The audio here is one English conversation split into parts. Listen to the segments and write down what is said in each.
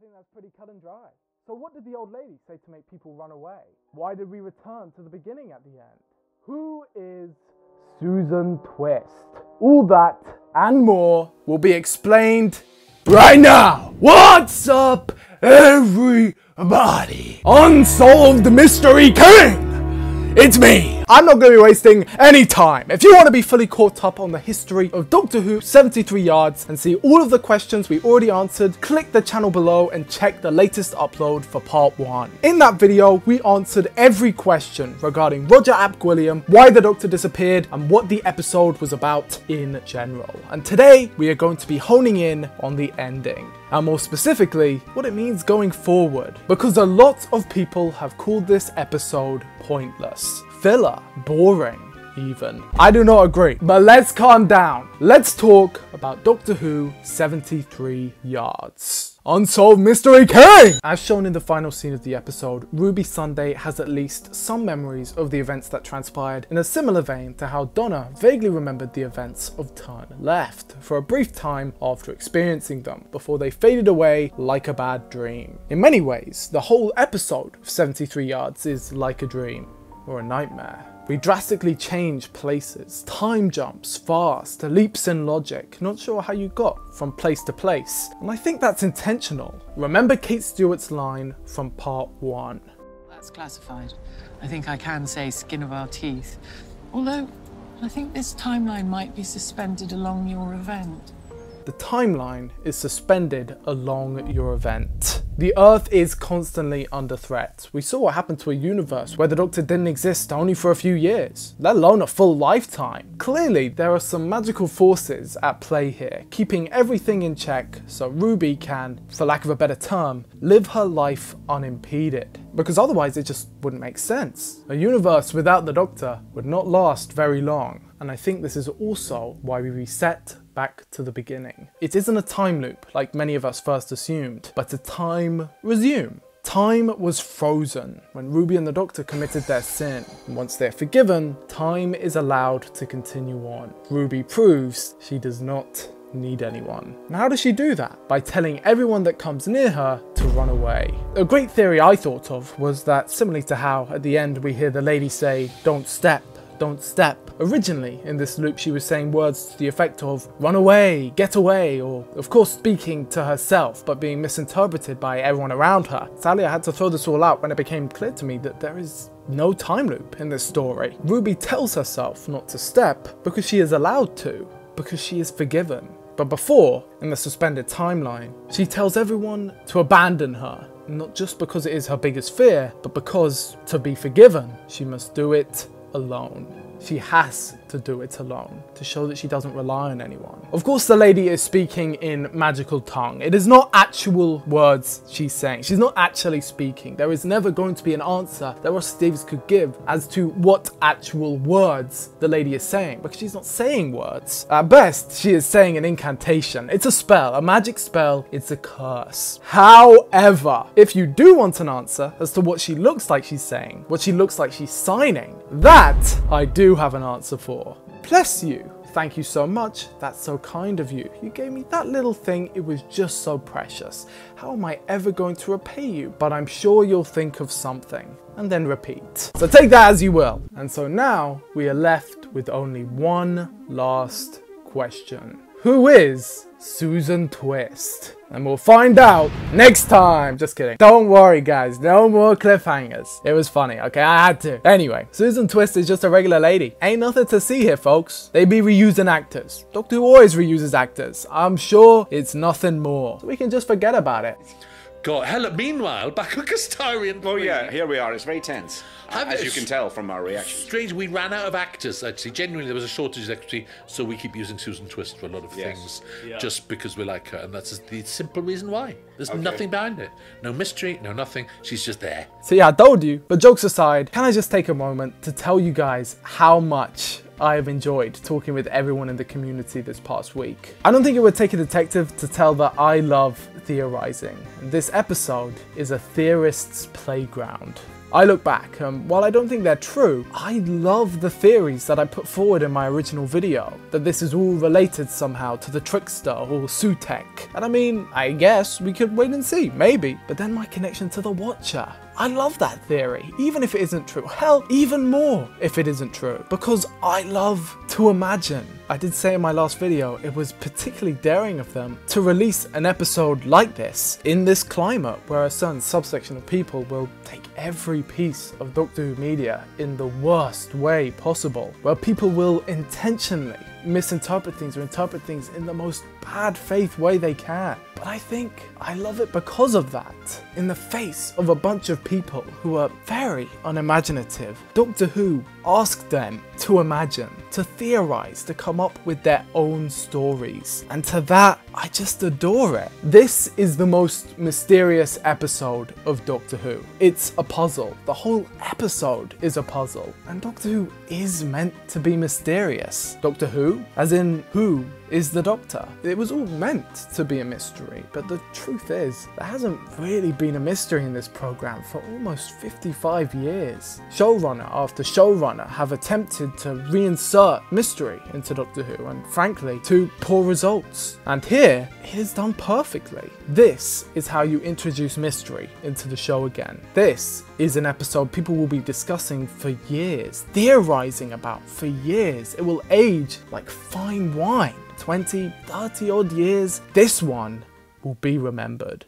think that's pretty cut and dry. So what did the old lady say to make people run away? Why did we return to the beginning at the end? Who is Susan Twist? All that and more will be explained right now. What's up, everybody? Unsolved Mystery King! It's me! I'm not going to be wasting any time. If you want to be fully caught up on the history of Doctor Who 73 Yards and see all of the questions we already answered, click the channel below and check the latest upload for part 1. In that video, we answered every question regarding Roger Ap Gwilliam, why the Doctor disappeared, and what the episode was about in general. And today, we are going to be honing in on the ending. And more specifically, what it means going forward. Because a lot of people have called this episode pointless, filler, boring even. I do not agree, but let's calm down. Let's talk about Doctor Who 73 Yards. Unsolved Mystery King! As shown in the final scene of the episode, Ruby Sunday has at least some memories of the events that transpired, in a similar vein to how Donna vaguely remembered the events of Turn Left for a brief time after experiencing them, before they faded away like a bad dream. In many ways, the whole episode of 73 Yards is like a dream, or a nightmare. We drastically change places, time jumps fast, leaps in logic, not sure how you got from place to place. And I think that's intentional. Remember Kate Stewart's line from part 1. That's classified. I think I can say skin of our teeth. Although, I think this timeline might be suspended along your event. The timeline is suspended along your event. The Earth is constantly under threat. We saw what happened to a universe where the Doctor didn't exist only for a few years, let alone a full lifetime. Clearly, there are some magical forces at play here, keeping everything in check so Ruby can, for lack of a better term, live her life unimpeded. Because otherwise it just wouldn't make sense. A universe without the Doctor would not last very long. And I think this is also why we reset back to the beginning. It isn't a time loop like many of us first assumed, but a time resume. Time was frozen when Ruby and the Doctor committed their sin. And once they're forgiven, time is allowed to continue on. Ruby proves she does not need anyone. And how does she do that? By telling everyone that comes near her to run away. A great theory I thought of was that, similarly to how at the end we hear the lady say, "Don't step, don't step." Originally in this loop she was saying words to the effect of run away, get away, or of course speaking to herself but being misinterpreted by everyone around her. Sadly, I had to throw this all out when it became clear to me that there is no time loop in this story. Ruby tells herself not to step because she is allowed to, because she is forgiven. But before, in the suspended timeline, she tells everyone to abandon her, not just because it is her biggest fear, but because to be forgiven, she must do it alone. She has to do it alone to show that she doesn't rely on anyone. Of course, the lady is speaking in magical tongue. It is not actual words she's saying. She's not actually speaking. There is never going to be an answer that Ross Steves could give as to what actual words the lady is saying, because she's not saying words. At best, she is saying an incantation. It's a spell, a magic spell. It's a curse. However, if you do want an answer as to what she looks like she's saying, what she looks like she's signing, that I do have an answer for. Bless you. Thank you so much. That's so kind of you. You gave me that little thing. It was just so precious. How am I ever going to repay you? But I'm sure you'll think of something and then repeat. So take that as you will. And so now we are left with only one last question. Who is Susan Twist? And we'll find out next time. Just kidding. Don't worry, guys. No more cliffhangers. It was funny, okay? I had to. Anyway, Susan Twist is just a regular lady. Ain't nothing to see here, folks. They be reusing actors. Doctor Who always reuses actors. I'm sure it's nothing more. So we can just forget about it. God, hell, meanwhile, back with Castarian. Oh yeah, here we are. It's very tense, as you can tell from our reaction. Strange, we ran out of actors, actually. Genuinely, there was a shortage of actors, so we keep using Susan Twist for a lot of things, just because we like her, and that's the simple reason why. There's nothing behind it. No mystery, no nothing. She's just there. So yeah, I told you. But jokes aside, can I just take a moment to tell you guys how much I have enjoyed talking with everyone in the community this past week. I don't think it would take a detective to tell that I love theorizing. This episode is a theorist's playground. I look back, while I don't think they're true, I love the theories that I put forward in my original video, that this is all related somehow to the Trickster or Sutek. And I mean, I guess we could wait and see, maybe, but then my connection to the Watcher. I love that theory, even if it isn't true. Hell, even more if it isn't true, because I love to imagine. I did say in my last video, it was particularly daring of them to release an episode like this in this climate where a certain subsection of people will take every piece of Doctor Who media in the worst way possible, where people will intentionally misinterpret things or interpret things in the most bad faith way they can. But I think I love it because of that. In the face of a bunch of people who are very unimaginative, Doctor Who asked them to imagine, to theorize, to come up with their own stories. And to that, I just adore it. This is the most mysterious episode of Doctor Who. It's a puzzle. The whole episode is a puzzle. And Doctor Who is meant to be mysterious. Doctor Who, as in who is the Doctor? It was all meant to be a mystery, but the truth is, there hasn't really been a mystery in this program for almost 55 years. Showrunner after showrunner have attempted to reinsert mystery into Doctor Who, and frankly, to poor results. And here, it is done perfectly. This is how you introduce mystery into the show again. This is an episode people will be discussing for years, theorizing about for years. It will age like fine wine. 20, 30 odd years, this one will be remembered.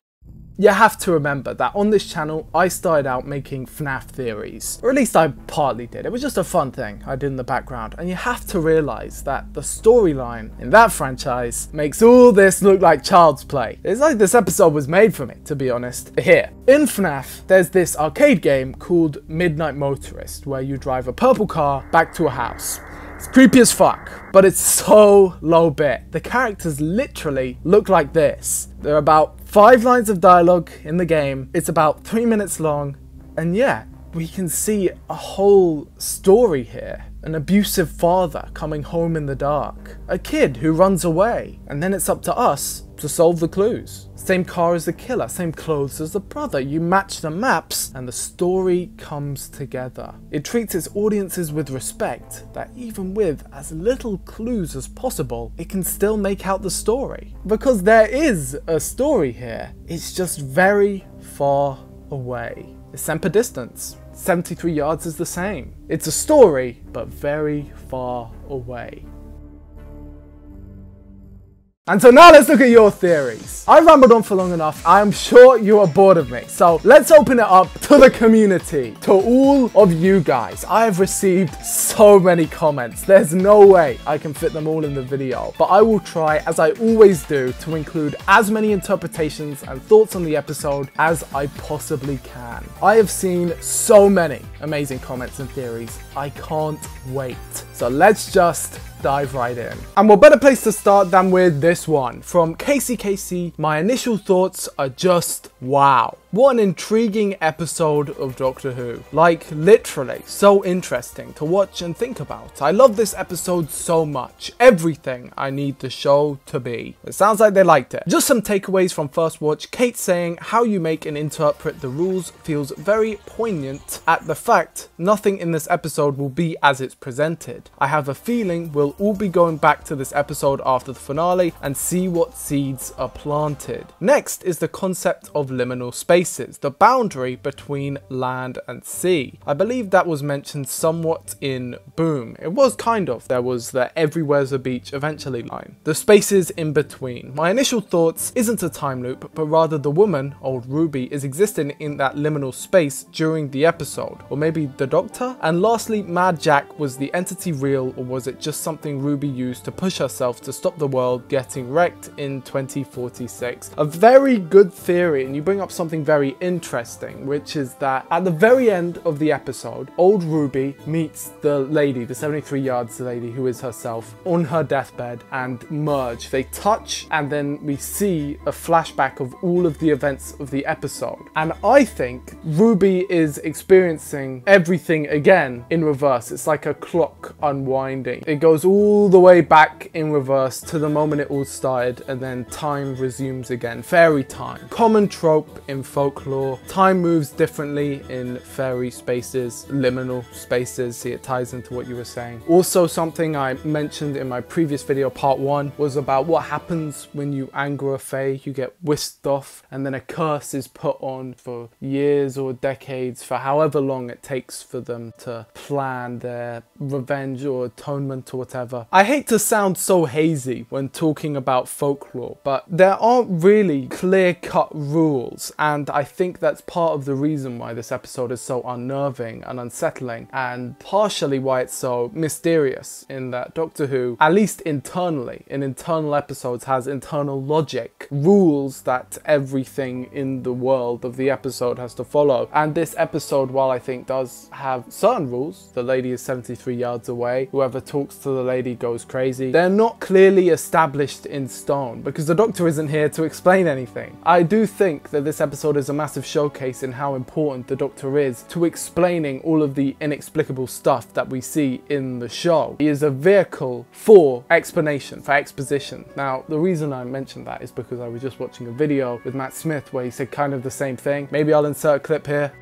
You have to remember that on this channel, I started out making FNAF theories, or at least I partly did. It was just a fun thing I did in the background, and you have to realize that the storyline in that franchise makes all this look like child's play. It's like this episode was made for me, to be honest. Here, in FNAF, there's this arcade game called Midnight Motorist, where you drive a purple car back to a house. It's creepy as fuck, but it's so low bit. The characters literally look like this. There are about 5 lines of dialogue in the game. It's about 3 minutes long, and yeah, we can see a whole story here. An abusive father coming home in the dark. A kid who runs away, and then it's up to us to solve the clues. Same car as the killer, same clothes as the brother. You match the maps and the story comes together. It treats its audiences with respect, that even with as little clues as possible, it can still make out the story. Because there is a story here, it's just very far away. It's semper distance. 73 yards is the same. It's a story, but very far away. And so now let's look at your theories. I rambled on for long enough. I'm sure you are bored of me. So let's open it up to the community, to all of you guys. I have received so many comments. There's no way I can fit them all in the video, but I will try, as I always do, to include as many interpretations and thoughts on the episode as I possibly can. I have seen so many amazing comments and theories. I can't wait. So let's just dive right in. And what better place to start than with this one from Casey. My initial thoughts are just wow. What an intriguing episode of Doctor Who. Like, literally, so interesting to watch and think about. I love this episode so much. Everything I need the show to be. It sounds like they liked it. Just some takeaways from first watch. Kate saying how you make and interpret the rules feels very poignant at the fact nothing in this episode will be as it's presented. I have a feeling we'll all be going back to this episode after the finale and see what seeds are planted. Next is the concept of liminal space. The boundary between land and sea. I believe that was mentioned somewhat in Boom. It was kind of. There was the everywhere's a beach eventually line. The spaces in between. My initial thoughts isn't a time loop, but rather the woman, old Ruby, is existing in that liminal space during the episode. Or maybe the Doctor? And lastly, Mad Jack, was the entity real, or was it just something Ruby used to push herself to stop the world getting wrecked in 2046? A very good theory, and you bring up something very interesting, which is that at the very end of the episode, old Ruby meets the lady, the 73 yards lady who is herself, on her deathbed and merge. They touch and then we see a flashback of all of the events of the episode. And I think Ruby is experiencing everything again in reverse. It's like a clock unwinding. It goes all the way back in reverse to the moment it all started, and then time resumes again. Fairy time. Common trope in folk folklore. Time moves differently in fairy spaces, liminal spaces. See, it ties into what you were saying. Also, something I mentioned in my previous video, part 1, was about what happens when you anger a fae. You get whisked off and then a curse is put on for years or decades, for however long it takes for them to plan their revenge or atonement or whatever. I hate to sound so hazy when talking about folklore, but there aren't really clear-cut rules, and I think that's part of the reason why this episode is so unnerving and unsettling, and partially why it's so mysterious, in that Doctor Who, at least internally, in internal episodes, has internal logic, rules that everything in the world of the episode has to follow. And this episode, while I think does have certain rules, the lady is 73 yards away, whoever talks to the lady goes crazy, they're not clearly established in stone, because the Doctor isn't here to explain anything. I do think that this episode is a massive showcase in how important the Doctor is to explaining all of the inexplicable stuff that we see in the show. He is a vehicle for explanation, for exposition. Now, the reason I mentioned that is because I was just watching a video with Matt Smith where he said kind of the same thing. Maybe I'll insert a clip here.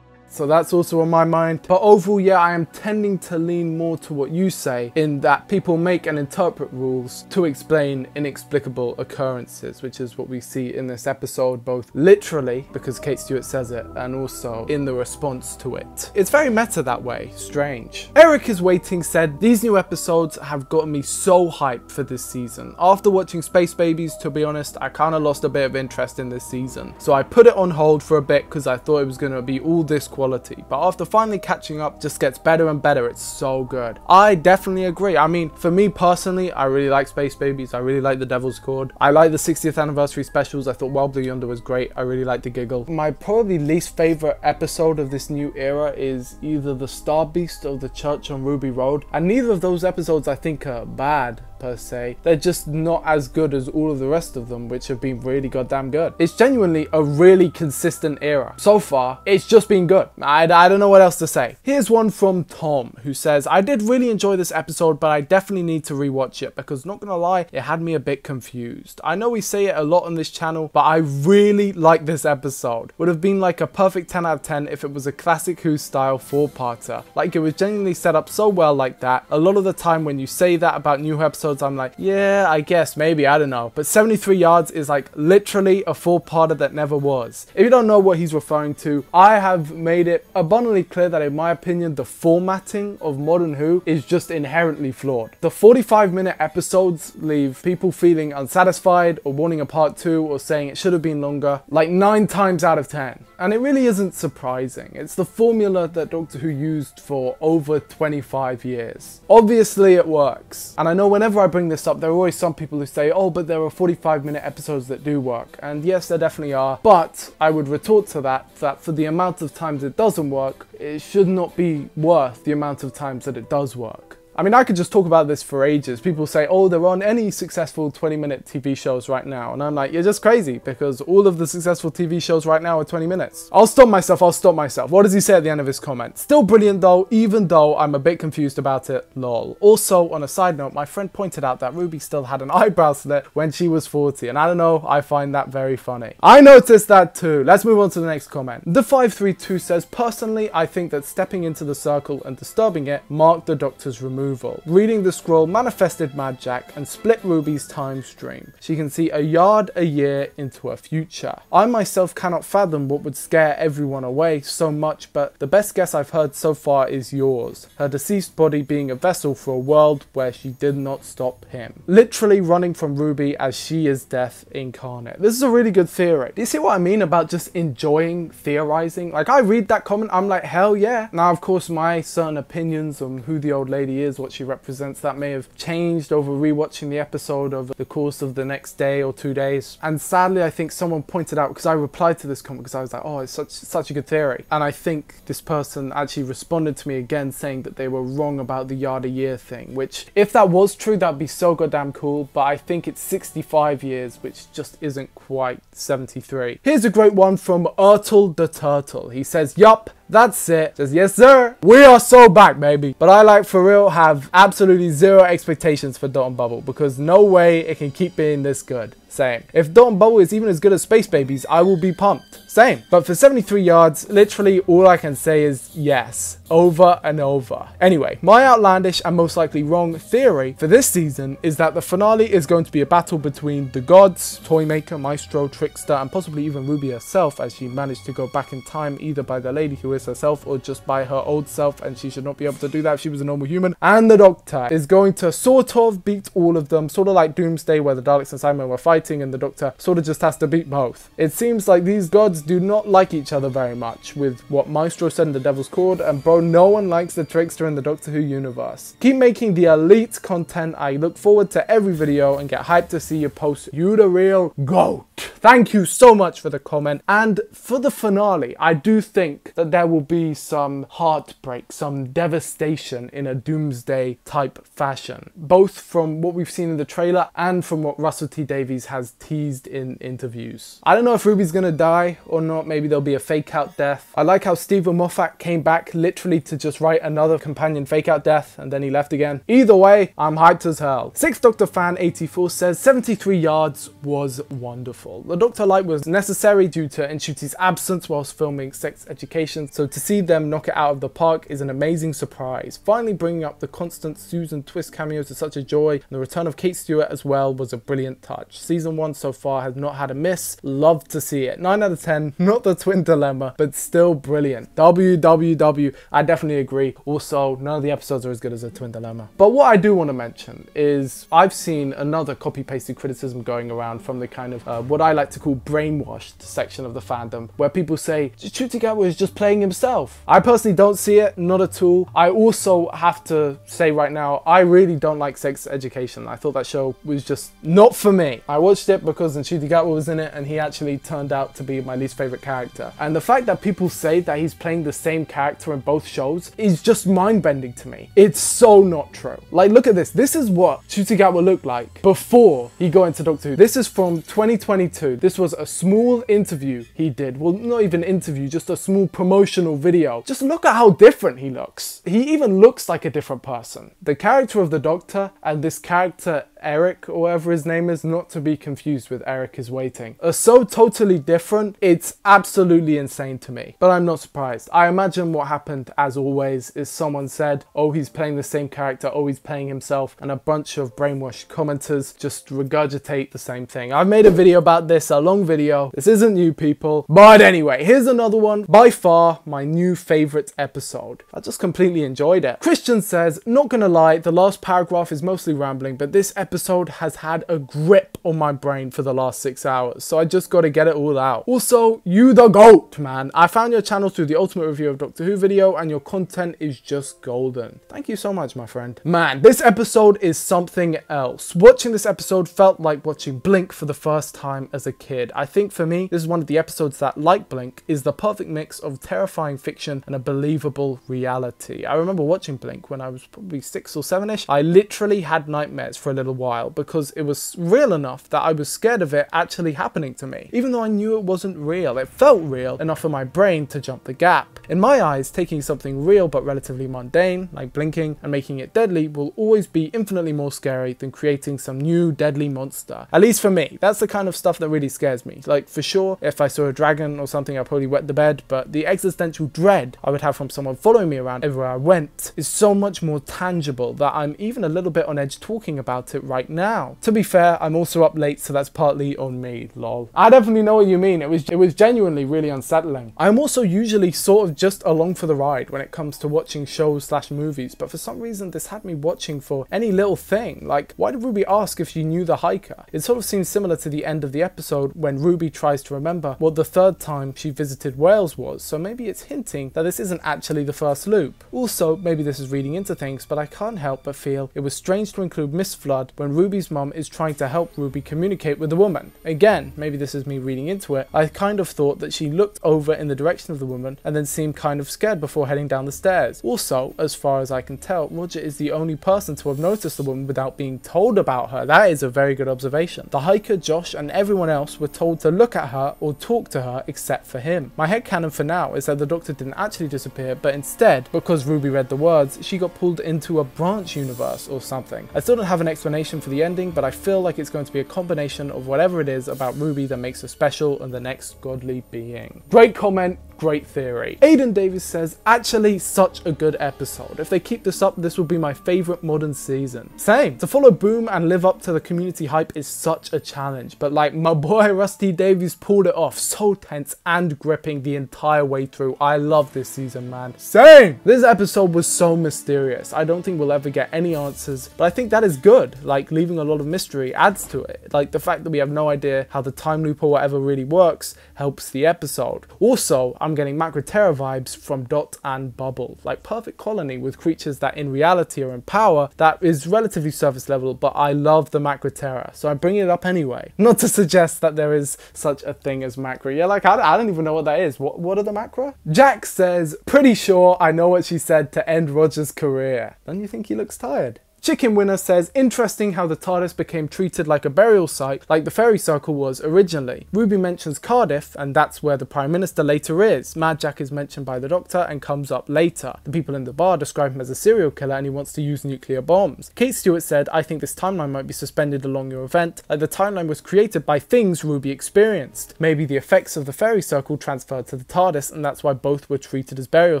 So that's also on my mind. But overall, yeah, I am tending to lean more to what you say, in that people make and interpret rules to explain inexplicable occurrences, which is what we see in this episode, both literally, because Kate Stewart says it, and also in the response to it. It's very meta that way, strange. Eric is Waiting said, these new episodes have gotten me so hyped for this season. After watching Space Babies, to be honest, I kind of lost a bit of interest in this season. So I put it on hold for a bit because I thought it was going to be all this quality, but after finally catching up, just gets better and better. It's so good. I definitely agree. I mean, for me personally, I really like Space Babies. I really like The Devil's Chord. I like the 60th anniversary specials. I thought Wild Blue Yonder was great. I really liked the giggle. My probably least favorite episode of this new era is either the Star Beast or the Church on Ruby Road, and neither of those episodes I think are bad per se. They're just not as good as all of the rest of them, which have been really goddamn good. It's genuinely a really consistent era. So far, it's just been good. I don't know what else to say. Here's one from Tom, who says, I did really enjoy this episode, but I definitely need to rewatch it, because not gonna lie, it had me a bit confused. I know we say it a lot on this channel, but I really like this episode. Would have been like a perfect 10 out of 10 if it was a classic Who style 4-parter. Like, it was genuinely set up so well like that. A lot of the time when you say that about new episodes, I'm like, yeah, I guess, maybe, I don't know. But 73 Yards is like literally a 4-parter that never was. If you don't know what he's referring to, I have made it abundantly clear that in my opinion, the formatting of modern Who is just inherently flawed. The 45-minute episodes leave people feeling unsatisfied or wanting a part 2 or saying it should have been longer, like 9 times out of 10. And it really isn't surprising. It's the formula that Doctor Who used for over 25 years. Obviously it works. And I know whenever I bring this up, there are always some people who say, oh, but there are 45-minute episodes that do work. And yes, there definitely are. But I would retort to that for the amount of times it doesn't work, it should not be worth the amount of times that it does work. I mean, I could just talk about this for ages. People say, oh, there aren't any successful 20-minute TV shows right now. And I'm like, you're just crazy, because all of the successful TV shows right now are 20 minutes. I'll stop myself. What does he say at the end of his comment? Still brilliant though, even though I'm a bit confused about it, lol. Also, on a side note, my friend pointed out that Ruby still had an eyebrow slit when she was 40. And I don't know, I find that very funny. I noticed that too. Let's move on to the next comment. The 532 says, personally, I think that stepping into the circle and disturbing it marked the Doctor's removal. Reading the scroll manifested Mad Jack and split Ruby's time stream. She can see a yard a year into her future. I myself cannot fathom what would scare everyone away so much, but the best guess I've heard so far is yours. Her deceased body being a vessel for a world where she did not stop him. Literally running from Ruby as she is death incarnate. This is a really good theory. Do you see what I mean about just enjoying theorizing? Like, I read that comment, I'm like, hell yeah. Now, of course, my certain opinions on who the old lady is, what she represents, that may have changed over rewatching the episode over the course of the next day or 2 days. And sadly, I think someone pointed out, because I replied to this comment because I was like, oh, it's such a good theory. And I think this person actually responded to me again saying that they were wrong about the yard a year thing, which if that was true, that'd be so goddamn cool. But I think it's 65 years, which just isn't quite 73. Here's a great one from Ertle the Turtle. He says, yup, that's it. Says, yes sir, we are so back, baby. But I, like, for real, have absolutely zero expectations for Dot and Bubble, because no way it can keep being this good. Same. If Dot and Bubble is even as good as Space Babies, I will be pumped. Same. But for 73 yards, literally all I can say is yes, over and over. Anyway, my outlandish and most likely wrong theory for this season is that the finale is going to be a battle between the gods, Toymaker, Maestro, Trickster, and possibly even Ruby herself, as she managed to go back in time either by the lady who is herself or just by her old self, and she should not be able to do that if she was a normal human. And the Doctor is going to sort of beat all of them, sort of like Doomsday where the Daleks and Cybermen were fighting and the Doctor sort of just has to beat both. It seems like these gods do not like each other very much, with what Maestro said in the Devil's Cord, and bro, no one likes the Trickster in the Doctor Who universe. Keep making the elite content. I look forward to every video and get hyped to see you post. You the real GOAT. Thank you so much for the comment. And for the finale, I do think that there will be some heartbreak, some devastation in a Doomsday type fashion, both from what we've seen in the trailer and from what Russell T Davies has teased in interviews. I don't know if Ruby's gonna die or not. Maybe there'll be a fake out death. I like how Stephen Moffat came back literally to just write another companion fake out death and then he left again. Either way, I'm hyped as hell. 6th Doctor Fan 84 says 73 yards was wonderful. The Doctor Light was necessary due to Nshuti's absence whilst filming Sex Education, so to see them knock it out of the park is an amazing surprise. Finally bringing up the constant Susan Twist cameos is such a joy, and the return of Kate Stewart as well was a brilliant touch. Season 1 so far has not had a miss. Love to see it. 9 out of 10, not the twin dilemma, but still brilliant. WWW, I definitely agree. Also, none of the episodes are as good as a twin dilemma. But what I do want to mention is I've seen another copy-pasted criticism going around from the kind of what I like to call brainwashed section of the fandom, where people say Ncuti Gatwa is just playing himself. I personally don't see it, not at all. I also have to say right now, I really don't like Sex Education. I thought that show was just not for me. I watched it because Ncuti Gatwa was in it and he actually turned out to be my least favorite character. And the fact that people say that he's playing the same character in both shows is just mind-bending to me. It's so not true. Like, look at this. This is what Ncuti Gatwa looked like before he got into Doctor Who. This is from 2022. This was a small interview he did. Well, not even interview, just a small promotional video. Just look at how different he looks. He even looks like a different person. The character of the Doctor and this character Eric, or whatever his name is, not to be confused with Eric is Waiting, are so totally different. It's absolutely insane to me, but I'm not surprised. I imagine what happened, as always, is someone said, oh, he's playing the same character, oh, he's playing himself, and a bunch of brainwashed commenters just regurgitate the same thing. I've made a video about this, a long video. This isn't new, people. But anyway, here's another one. By far, my new favorite episode. I just completely enjoyed it. Christian says, not gonna lie, the last paragraph is mostly rambling, but this episode has had a grip on my brain for the last 6 hours, so I just gotta get it all out. Also, you the GOAT, man. I found your channel through the Ultimate Review of Doctor Who video, and your content is just golden. Thank you so much, my friend. Man, this episode is something else. Watching this episode felt like watching Blink for the first time as a kid. I think for me, this is one of the episodes that, like Blink, is the perfect mix of terrifying fiction and a believable reality. I remember watching Blink when I was probably 6 or 7-ish. I literally had nightmares for a little while because it was real enough that I was scared of it actually happening to me. Even though I knew it wasn't real, it felt real enough for my brain to jump the gap. In my eyes, taking something real but relatively mundane, like blinking, and making it deadly will always be infinitely more scary than creating some new deadly monster. At least for me, that's the kind of stuff that really scares me. Like, for sure, if I saw a dragon or something, I'd probably wet the bed, but the existential dread I would have from someone following me around everywhere I went is so much more tangible that I'm even a little bit on edge talking about it right now. To be fair, I'm also up late, so that's partly on me, lol. I definitely know what you mean. It was genuinely really unsettling. I'm also usually sort of just along for the ride when it comes to watching shows / movies, but for some reason this had me watching for any little thing. Like, why did Ruby ask if she knew the hiker? It sort of seems similar to the end of the episode when Ruby tries to remember what the third time she visited Wales was, so maybe it's hinting that this isn't actually the first loop. Also, maybe this is reading into things, but I can't help but feel it was strange to include Miss Flood when Ruby's mum is trying to help Ruby communicate with the woman. Again, maybe this is me reading into it. I kind of thought that she looked over in the direction of the woman and then seemed kind of scared before heading down the stairs. Also, as far as I can tell, Roger is the only person to have noticed the woman without being told about her. That is a very good observation. The hiker, Josh, and everyone else were told to look at her or talk to her except for him. My headcanon for now is that the Doctor didn't actually disappear, but instead, because Ruby read the words, she got pulled into a branch universe or something. I still don't have an explanation explanation for the ending, but I feel like it's going to be a combination of whatever it is about Ruby that makes her special and the next godly being. Great comment, great theory. Aiden Davis says, actually such a good episode. If they keep this up, this will be my favorite modern season. Same. To follow Boom and live up to the community hype is such a challenge, but like my boy Rusty Davies pulled it off. So tense and gripping the entire way through. I love this season, man. Same. This episode was so mysterious. I don't think we'll ever get any answers, but I think that is good. Like, leaving a lot of mystery adds to it. Like, the fact that we have no idea how the time loop or whatever really works helps the episode. Also, I'm getting Macroterra vibes from Dot and Bubble, like perfect colony with creatures that in reality are in power that is relatively surface level, but I love the Macroterra, so I'm bringing it up anyway. Not to suggest that there is such a thing as macro. Yeah, like I don't even know what that is. What are the macro? Jack says, pretty sure I know what she said to end Roger's career. Don't you think he looks tired? Chicken Winner says, interesting how the TARDIS became treated like a burial site, like the Fairy Circle was originally. Ruby mentions Cardiff, and that's where the Prime Minister later is. Mad Jack is mentioned by the Doctor and comes up later. The people in the bar describe him as a serial killer and he wants to use nuclear bombs. Kate Stewart said, I think this timeline might be suspended along your event, like the timeline was created by things Ruby experienced. Maybe the effects of the Fairy Circle transferred to the TARDIS, and that's why both were treated as burial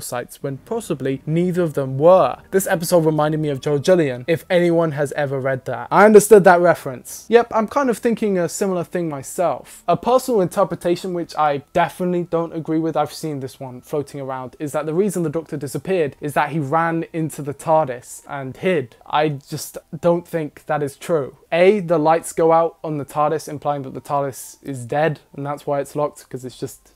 sites, when possibly neither of them were. This episode reminded me of Joe Julian, if anyone has ever read that. I understood that reference. Yep, I'm kind of thinking a similar thing myself. A personal interpretation which I definitely don't agree with, I've seen this one floating around, is that the reason the Doctor disappeared is that he ran into the TARDIS and hid. I just don't think that is true. A, the lights go out on the TARDIS, implying that the TARDIS is dead, and that's why it's locked, because it's just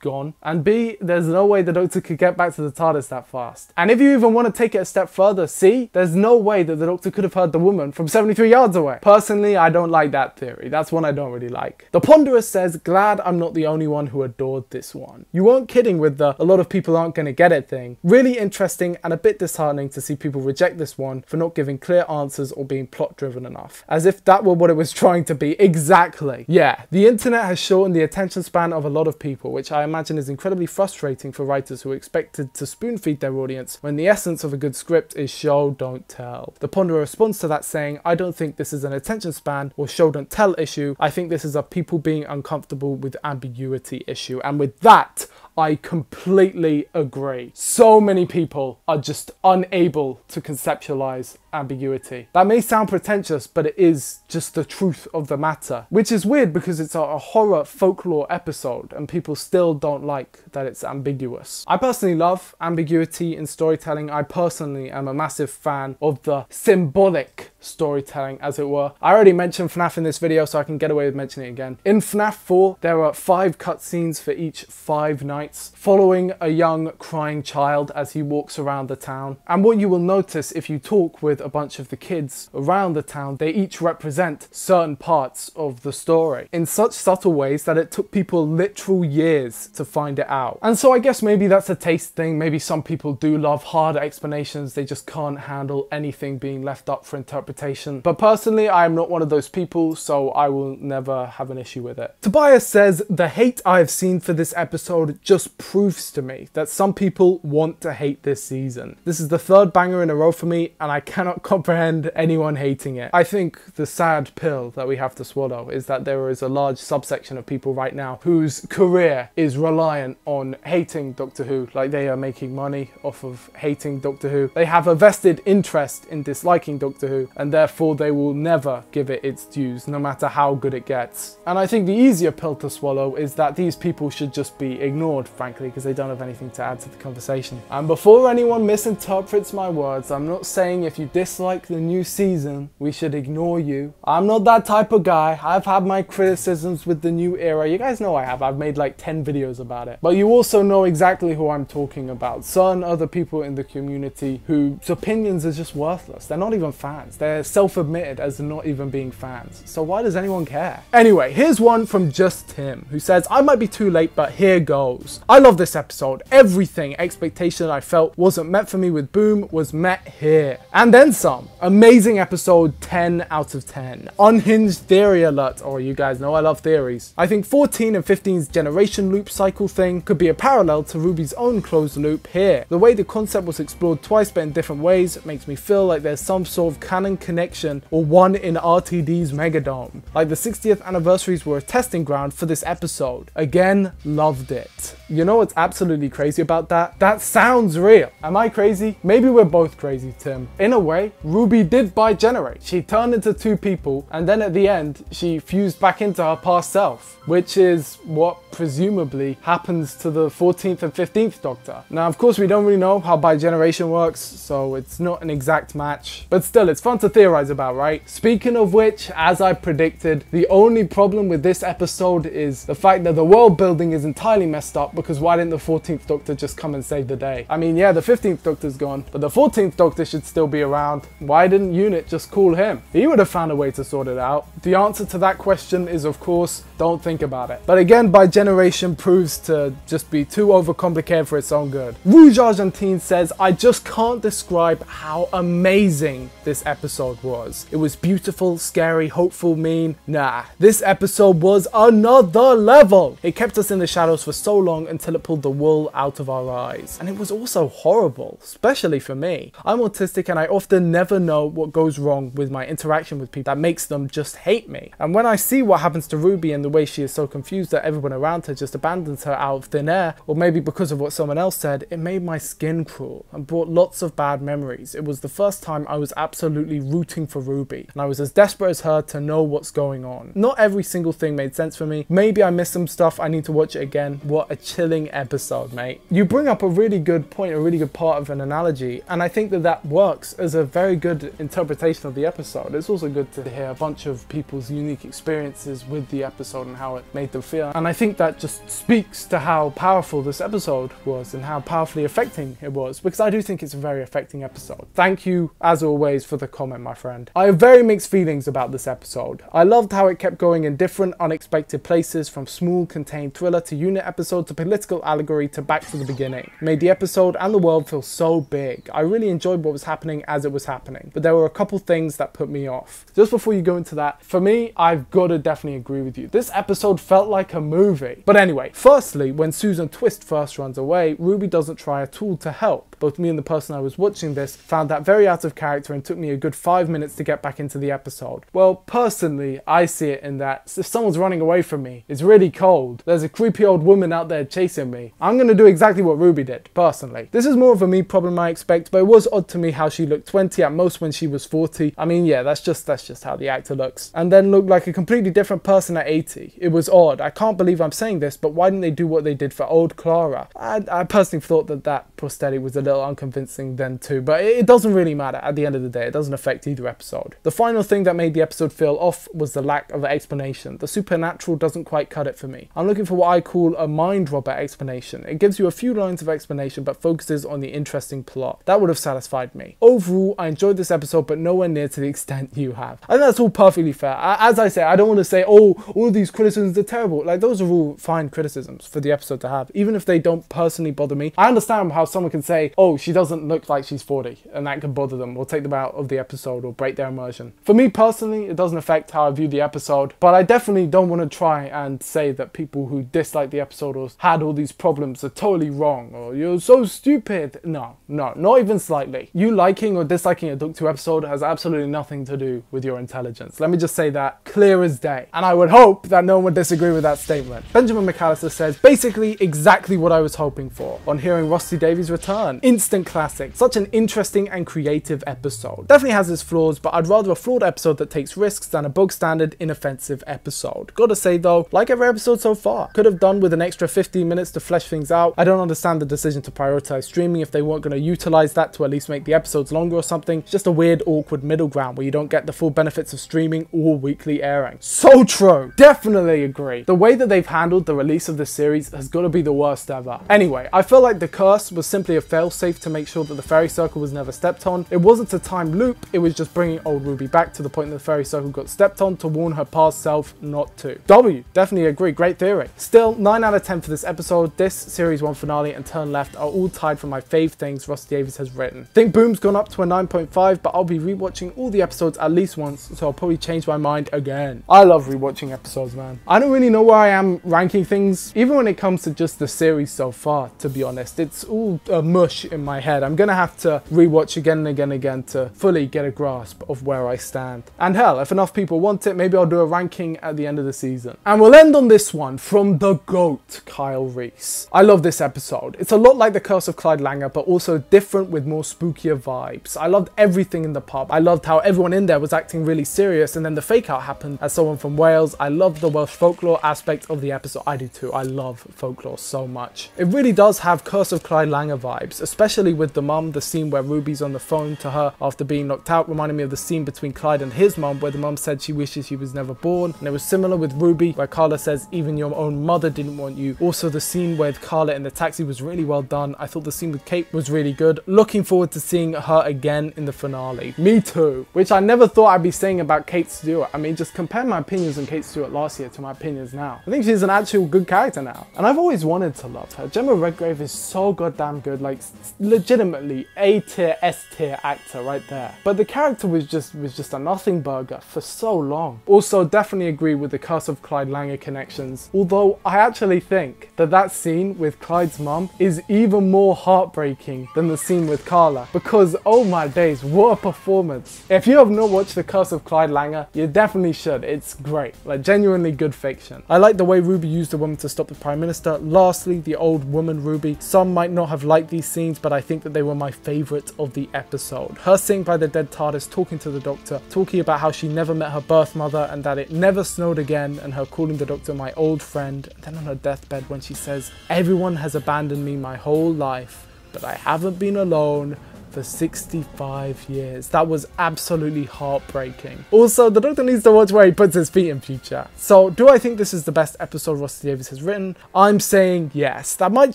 gone. And B, there's no way the Doctor could get back to the TARDIS that fast. And if you even want to take it a step further, C, there's no way that the Doctor could have heard the woman from 73 yards away. Personally, I don't like that theory. That's one I don't really like. The Ponderer says, glad I'm not the only one who adored this one. You weren't kidding with the a lot of people aren't going to get it thing. Really interesting and a bit disheartening to see people reject this one for not giving clear answers or being plot driven enough. As if that were what it was trying to be. Exactly. Yeah, the internet has shortened the attention span of a lot of people, which I imagine is incredibly frustrating for writers who are expected to spoon feed their audience when the essence of a good script is show don't tell. The Ponderer responds to that saying, I don't think this is an attention span or show don't tell issue. I think this is a people being uncomfortable with ambiguity issue. And with that, I completely agree. So many people are just unable to conceptualize ambiguity. That may sound pretentious, but it is just the truth of the matter. Which is weird because it's a horror folklore episode and people still don't like that it's ambiguous. I personally love ambiguity in storytelling. I personally am a massive fan of the symbolic storytelling, as it were. I already mentioned FNAF in this video, so I can get away with mentioning it again. In FNAF 4, there are 5 cutscenes for each 5 nights, following a young crying child as he walks around the town. And what you will notice if you talk with a bunch of the kids around the town, they each represent certain parts of the story in such subtle ways that it took people literal years to find it out. And so I guess maybe that's a taste thing. Maybe some people do love harder explanations. They just can't handle anything being left up for interpretation. But personally, I am not one of those people, so I will never have an issue with it. Tobias says, the hate I have seen for this episode just proves to me that some people want to hate this season. This is the 3rd banger in a row for me, and I cannot comprehend anyone hating it. I think the sad pill that we have to swallow is that there is a large subsection of people right now whose career is reliant on hating Doctor Who. Like, they are making money off of hating Doctor Who. They have a vested interest in disliking Doctor Who, and therefore they will never give it its dues, no matter how good it gets. And I think the easier pill to swallow is that these people should just be ignored, frankly, because they don't have anything to add to the conversation. And before anyone misinterprets my words, I'm not saying if you dislike the new season, we should ignore you. I'm not that type of guy. I've had my criticisms with the new era. You guys know I have. I've made like 10 videos about it. But you also know exactly who I'm talking about. Certain other people in the community whose opinions are just worthless. They're not even fans. They're self-admitted as not even being fans. So why does anyone care? Anyway, here's one from Just Tim, who says, I might be too late, but here goes. goes. I love this episode. Everything expectation I felt wasn't met for me with Boom was met here. And then some. Amazing episode, 10 out of 10. Unhinged theory alert. Oh, you guys know I love theories. I think 14 and 15's generation loop cycle thing could be a parallel to Ruby's own closed loop here. The way the concept was explored twice but in different ways makes me feel like there's some sort of canon connection or one in RTD's Megadome. Like the 60th anniversaries were a testing ground for this episode. Again, loved it. You know what's absolutely crazy about that? That sounds real. Am I crazy? Maybe we're both crazy, Tim. In a way, Ruby did bigenerate. She turned into two people and then at the end, she fused back into her past self, which is what presumably happens to the 14th and 15th Doctor. Now, of course, we don't really know how bigeneration works, so it's not an exact match, but still, it's fun to theorize about, right? Speaking of which, as I predicted, the only problem with this episode is the fact that the world building is entirely messed up, because why didn't the 14th Doctor just come and save the day? I mean, yeah, the 15th Doctor's gone, but the 14th Doctor should still be around. Why didn't UNIT just call him? He would have found a way to sort it out. The answer to that question is, of course, don't think about it. But again, bigeneration proves to just be too overcomplicated for its own good. Rouge Argentine says, I just can't describe how amazing this episode was. It was beautiful, scary, hopeful, mean. Nah, this episode was another level. It kept us in the shadows for so long until it pulled the wool out of our eyes. And it was also horrible, especially for me. I'm autistic and I often never know what goes wrong with my interaction with people that makes them just hate me. And when I see what happens to Ruby and the way she is so confused that everyone around her just abandons her out of thin air, or maybe because of what someone else said, it made my skin crawl and brought lots of bad memories. It was the first time I was absolutely rooting for Ruby, and I was as desperate as her to know what's going on. Not every single thing made sense for me. Maybe I missed some stuff, I need to watch it again. What a chilling episode, mate. You bring up a really good point, a really good part of an analogy, and I think that that works as a very good interpretation of the episode. It's also good to hear a bunch of people's unique experiences with the episode and how it made them feel. And I think that just speaks to how powerful this episode was and how powerfully affecting it was, because I do think it's a very affecting episode. Thank you, as always, for the comment, my friend. I have very mixed feelings about this episode. I loved how it kept going in different, unexpected places, from small, contained thriller to unit episode to political allegory to back to the beginning. It made the episode and the world feel so big. I really enjoyed what was happening as it was happening, but there were a couple things that put me off. Just before you go into that, for me, I've got to definitely agree with you. This episode felt like a movie. But anyway, firstly, when Susan Twist first runs away, Ruby doesn't try at all to help. Both me and the person I was watching this found that very out of character and took me a good 5 minutes to get back into the episode. Well, personally, I see it in that if someone's running away from me, it's really cold, there's a creepy old woman out there chasing me, I'm gonna do exactly what Ruby did, personally. This is more of a me problem I expect, but it was odd to me how she looked 20 at most when she was 40. I mean, yeah, that's just how the actor looks. And then looked like a completely different person at 80. It was odd. I can't believe I'm saying this, but why didn't they do what they did for old Clara? I personally thought that prosthetic was a little unconvincing then too, but it doesn't really matter at the end of the day. It doesn't affect either episode. The final thing that made the episode feel off was the lack of explanation. The supernatural doesn't quite cut it for me. I'm looking for what I call a mind robber explanation. It gives you a few lines of explanation but focuses on the interesting plot. That would have satisfied me. Overall, I enjoyed this episode, but nowhere near to the extent you have. I think that's all perfectly fair. As I say, I don't want to say, oh, all these criticisms are terrible. Like, those are all fine criticisms for the episode to have, even if they don't personally bother me. I understand how someone can say, oh, she doesn't look like she's 40, and that could bother them or take them out of the episode or break their immersion. For me personally, it doesn't affect how I view the episode, but I definitely don't want to try and say that people who dislike the episode or had all these problems are totally wrong, or you're so stupid. No, not even slightly. You liking or disliking a Doctor Who episode has absolutely nothing to do with your intelligence. Let me just say that clear as day. And I would hope that no one would disagree with that statement. Benjamin McAllister says, basically exactly what I was hoping for on hearing Rusty Davies return. Instant classic. Such an interesting and creative episode. Definitely has its flaws, but I'd rather a flawed episode that takes risks than a bog standard inoffensive episode. Gotta say though, like every episode so far, could have done with an extra 15 minutes to flesh things out. I don't understand the decision to prioritize streaming if they weren't going to utilize that to at least make the episodes longer or something. It's just a weird, awkward middle ground where you don't get the full benefits of streaming or weekly airing. So true. Definitely agree. The way that they've handled the release of this series has got to be the worst ever. Anyway, I feel like the curse was simply a failsafe to make sure that the fairy circle was never stepped on. It wasn't a time loop, it was just bringing old Ruby back to the point that the fairy circle got stepped on to warn her past self not to. W, definitely agree, great theory. Still, 9 out of 10 for this episode, this series 1 finale, and Turn Left are all tied for my fave things Rusty Davies has written. I think Boom's gone up to a 9.5, but I'll be rewatching all the episodes at least once, so I'll probably change my mind again. I love rewatching episodes, man. I don't really know where I am ranking things, even when it comes to just the series so far, to be honest. It's all a mush in my head. I'm gonna have to rewatch again and again and again to fully get a grasp of where I stand. And hell, if enough people want it, maybe I'll do a ranking at the end of the season. And we'll end on this one from the GOAT, Kyle Reese. I love this episode. It's a lot like The Curse of Clyde Langer, but also different with more spookier vibes. I loved everything in the pub. I loved how everyone in there was acting really serious, and then the fake out happened as someone from Wales. I loved the Welsh folklore aspect of the episode. I do too. I love folklore so much. It really does have Curse of Clyde Langer vibes, especially with the mum. The scene where Ruby's on the phone to her after being knocked out reminded me of the scene between Clyde and his mum, where the mum said she wishes she was never born. And it was similar with Ruby, where Carla says even your own mother didn't want you. Also, the scene with Carla in the taxi was really well done. I thought the scene with Kate was really good. Looking forward to seeing her again in the finale. Me too. Which I never thought I'd be saying about Kate Stewart. I mean, just compare my opinions on Kate Stewart last year to my opinions now. I think she's an actual good character now. And I've always wanted to love her. Gemma Redgrave is so goddamn good. Like, legitimately A-tier, S-tier actor right there. But the character was just a nothing burger for so long. Also, definitely agree with the Curse of Clyde Langer connections. Although I actually think that scene with Clyde's mum is even more heartbreaking than the scene with Carla, because oh my days, what a performance. If you have not watched The Curse of Clyde Langer, you definitely should. It's great, like genuinely good fiction. I like the way Ruby used the woman to stop the Prime Minister. Lastly, the old woman Ruby. Some might not have liked these scenes, but I think that they were my favourite of the episode. Her sitting by the dead TARDIS talking to the Doctor, talking about how she never met her birth mother and that it never snowed again, and her calling the Doctor my old friend, and then on her deathbed when she says, everyone has abandoned me my whole life, but I haven't been alone for 65 years. That was absolutely heartbreaking. Also, the Doctor needs to watch where he puts his feet in future. So, do I think this is the best episode Rusty Davies has written? I'm saying yes. That might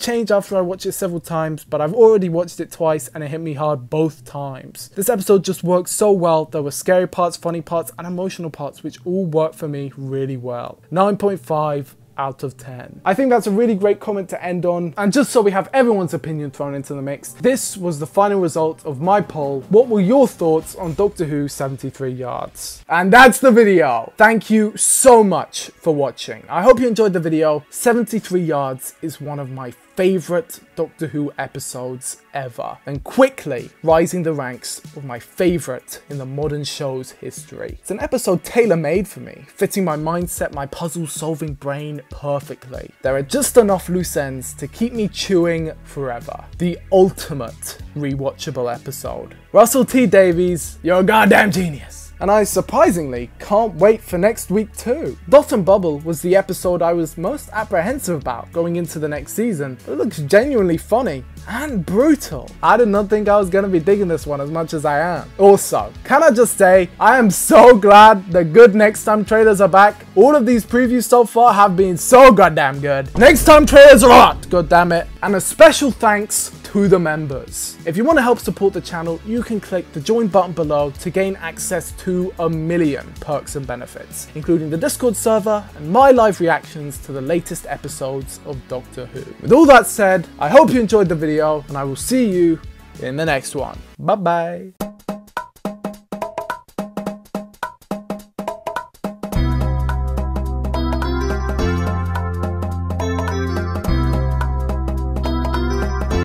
change after I watch it several times, but I've already watched it twice and it hit me hard both times. This episode just worked so well. There were scary parts, funny parts, and emotional parts, which all worked for me really well. 9.5 out of 10. I think that's a really great comment to end on. And just so we have everyone's opinion thrown into the mix, this was the final result of my poll. What were your thoughts on Doctor Who 73 Yards? And that's the video. Thank you so much for watching. I hope you enjoyed the video. 73 Yards is one of my favourite Doctor Who episodes ever, and quickly rising the ranks of my favourite in the modern show's history. It's an episode tailor-made for me, fitting my mindset, my puzzle-solving brain perfectly. There are just enough loose ends to keep me chewing forever. The ultimate rewatchable episode. Russell T Davies, you're a goddamn genius. And I surprisingly can't wait for next week too. Dot and Bubble was the episode I was most apprehensive about going into the next season. It looks genuinely funny and brutal. I did not think I was gonna be digging this one as much as I am. Also, can I just say, I am so glad the good Next Time trailers are back. All of these previews so far have been so goddamn good. Next Time trailers are hot, goddamn it. And a special thanks to the members. If you want to help support the channel, you can click the join button below to gain access to a million perks and benefits, including the Discord server and my live reactions to the latest episodes of Doctor Who. With all that said, I hope you enjoyed the video and I will see you in the next one. Bye bye.